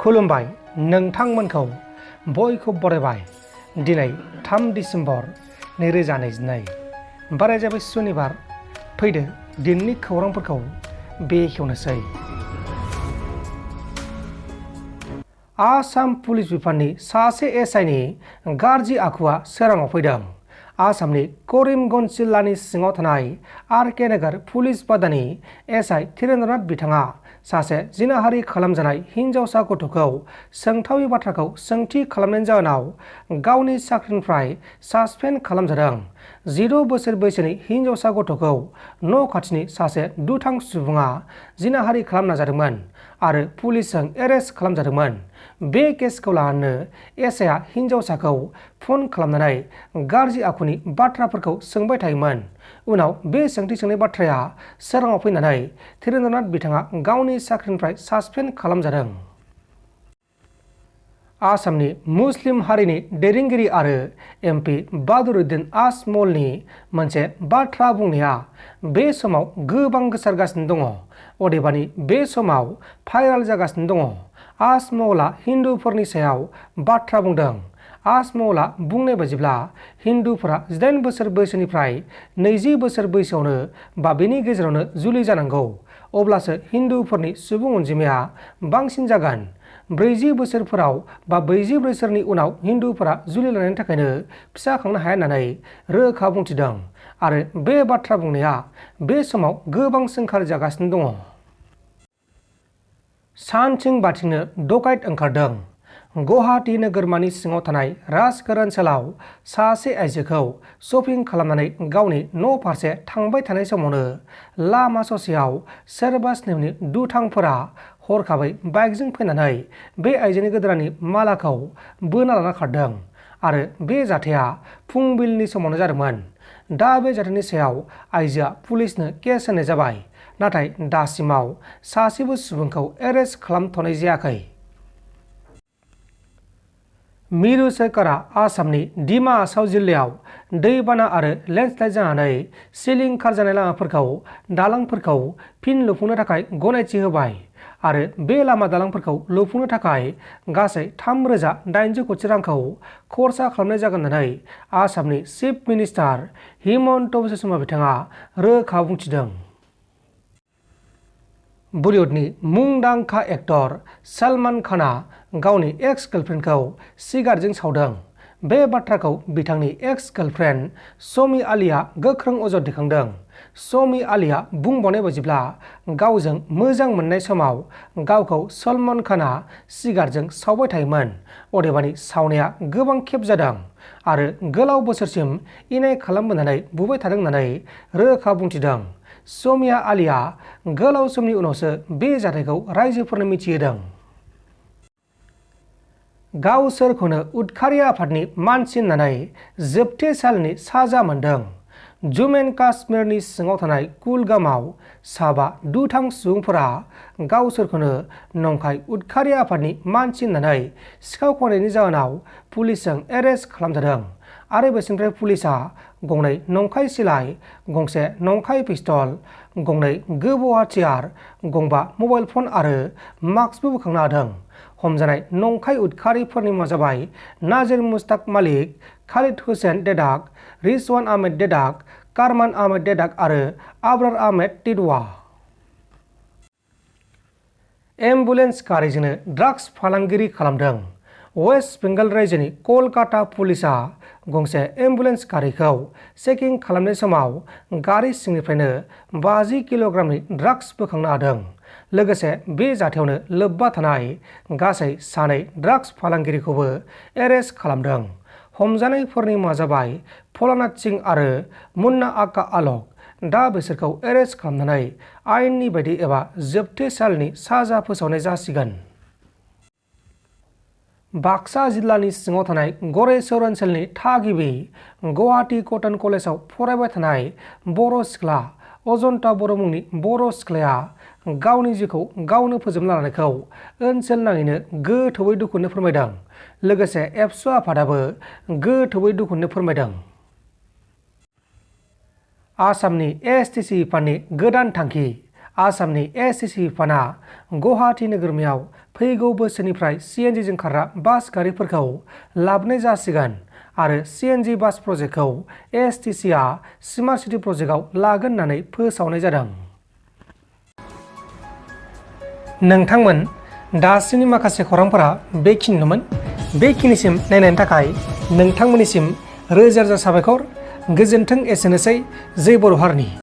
खुलुमबाय नोंथांमोनखौ बयखौ बरायबाय। दिनै 3 डिसेम्बर 2022 बाराय जाबाय सुनिबार। फैदो दिननि खौरांफोरखौ बेखेवनोसै। आसाम पुलिस बिफाननि सासे एसआइ नि गाज्रि आखुआ सोराङाव फैदों। आसामनि करिमगन्ज जिल्लानि सिङाव थानाय आरके नगर पुलिस बादानि एसआइ धीरेन्द्रनाथ बिथाङा सासे जिनाहारि खालामजानाय हिनजावसा गथ'खौ सोंथावै बाथ्राखौ सोंथि खालामनायनि जाहोनाव गावनि साख्रिनिफ्राय सासपेन्ड खालामजादों। 10 बोसोर बैसोनि हिनजावसा गथ'खौ न' खाथिनि सासे दुथां सुबुङा जिनाहारि खालामनो नाजादोंमोन आरो पुलिसजों एरेस्ट खालामजादोंमोन। बे केसखौ लानानै एसआइआ हिनजावसाखौ फन खालामनानै गाज्रि आखुनि बाथ्राफोरखौ सोंबाय थायोमोन। उनाव बे सोंथि सोंनाय बाथ्राया सोराङाव फैनानै धीरेन्द्रनाथ बिथाङा गावनि साख्रिनिफ्राय सासपेन्ड खालामजादों। आसामनि मुस्लिम हारिनि दैदेनगिरि आरो एमपि बादरुद्दिन आजमलनि मोनसे बाथ्रा बुंनाया बे समाव गोबां गोसारगासिनो दङ। अदेबानि बे समाव भाइराल जागासिनो दङ। आजमला हिन्दुफोरनि सायाव बाथ्रा बुंदों। आजमला बुंनाय बायदिब्ला हिन्दुफोरा 18 बोसोर बैसोनिफ्राय 20 बोसोर बैसोआवनो बा बेनि गेजेरावनो जुलि जानांगौ। अब्लासो हिन्दुफोरनि सुबुं अनजिमाया बांसिन जागोन। 40 बोसोरफोराव बा 40 बोसोरनि उनाव हिन्दुफोरा जुलि लानायनि थाखायनो फिसा खांनो हाया होननानै रोखा बुंथिदों। आरो बे बाथ्रा बुंनाया बे समाव गोबां सोंखारिजागासिनो दङ। सानथिं बाथिंनो डकाइत ओंखारदों। गुवाहाटी नोगोरमानि सिङाव थानाय राजगोर ओनसोलाव सासे आइजोखौ शपिं खालामनानै गावनि न' फारसे थांबाय थानाय समावनो लामा ससेयाव सोरबा स्नेहनि दुथांफोरा हरखाबै बाइकजों फैनानै बे आइजोनि गोदोनानि मालाखौ बोना लाना खारदों आरो बे जाथाया फुंबिलिनि समावनो जादोंमोन। दा बे जाथायनि सायाव आइजोआ पुलिसनो केस होनाय जाबाय। नाथाय दासिमाव सासेबो सुबुंखौ एरेस्ट खालामथ'नाय जायाखै। मिरु सोरखारा आसामनि डिमा हासाव जिल्लायाव दैबाना आरो लेन्डस्लाइड जानानै सिलिंखार जानाय लामाफोरखौ दालांफोरखौ फिन लुफुंनो थाखाय गनायथि होबाय आरो बे लामा दालांफोरखौ लुफुंनो थाखाय गासै 3,800 कोटि रांखौ खरसा खालामनाय जागोन होननानै आसामनि चिफ मिनिस्टार हिमन्त बिश्व शर्मा बिथाङा रोखा बुंथिदों। बलिउडनि मुंदांखा एक्टर सलमान खानआ गावनि एक्स गार्लफ्रेन्डखौ सिगारेटजों सावदों। बे बाथ्राखौ बिथांनि एक्स गार्लफ्रेन्ड समी आलिया गोख्रों अजद दैखांदों। समी आलिया बुंबावनाय बायदिब्ला गावजों मोजां मोननाय समाव गावखौ सलमान खानआ सिगारेटजों सावबाय थायोमोन। अदेबानि सावनाया गोबां खेब जादों आरो गोलाव बोसोरसिम इनाय खालामबोनानै बुबाय थादों होननानै रोखा बुंथिदों। समिया आलिया गोलाव समनि उनावसो बे जाथायखौ रायजोफोरनो मिथिहोदों। गावसोरखौनो उदखारि आफादनि मानसि होननानै जोबथेसालिनि साजा मोनदों। जम्मु एन्ड काश्मीरनि सिङाव थानाय कुलगामाव साबा दुथां सुबुंफोरा गावसोरखौनो नंखाय उदखारि आफादनि मानसि होननानै सिखाव खावनायनि जाहोनाव पुलिसजों एरेस्ट खालामजादों आरो बिसोरनिफ्राय पुलिसआ 2 नंखाय सिलाइ, 1 नंखाय पिस्तल, 2 गोबौ हाथियार, 5 मबाइल फन आरो मास्कबो बोखांनो हादों। हमजानाय नंखाय उदखारिफोरनि मुङा जाबाय नाजिर मुश्ताक मालिक, खालिद हुसैन देदाक, रिजवान आहमेद देदाक, कारमान आहमेद देदाक आरो आब्रार आहमेद टिटवा। एम्बुलेन्स गारिजोंनो ड्राग्स फालांगिरि खालामदों। वेस्ट बेंगल रायजोनि कलकाता पुलिसआ गंसे एम्बुलेन्स गारिखौ चेकिं खालामनाय समाव गारि सिंनिफ्रायनो 50 किल'ग्रामनि ड्राग्स बोखांनो हादों। लोगोसे बे जाथायावनो लोब्बा थानाय गासै 2 ड्राग्स फालांगिरिखौबो एरेस्ट खालामदों। हमजानायफोरनि मुङा जाबाय भोलानाथ सिंह आरो मुन्ना आका आलक। दा बिसोरखौ एरेस्ट खालामनानै आयेननि बायदि एबा जोबथेसालिनि साजा फोसावनाय जासिगोन। बाक्सा जिल्लानि सिङाव थानाय गरेस्वर ओनसोलनि थागिबि गुवाहाटी कटन कलेजाव फरायबाय थानाय बर' सिख्ला अजन्ता बर' मुंनि बर' सिख्लाया गावनि जिउखौ गावनो फोजोबना लानायखौ ओनसोल नाङैनो गोथौयै दुखुनो फोरमायदों। लोगोसे एबसु आफादाबो गोथौयै दुखुनो फोरमायदों। आसामनि एसटिसि बिफाननि गोदान थांखि आसामनि एसटिसि बिफाना गुवाहाटी नोगोरमायाव फैगौ बोसोरनिफ्राय CNG जों खारग्रा बास गारिफोरखौ लाबोनाय जासिगोन आरो CNG बास प्रजेक्टखौ STC आ स्मार्ट सिटी प्रजेक्टआव लागोन होननानै फोसावनाय जादों। नोंथांमोन दासिमनि माखासे खौरांफोरा बेखिनिल'मोन। बेखिनिसिम नायनायनि थाखाय नोंथांमोननिसिम रोजा रोजा साबायखर। गोजोन्थों। एसेनोसै। जै बर' हारिनि।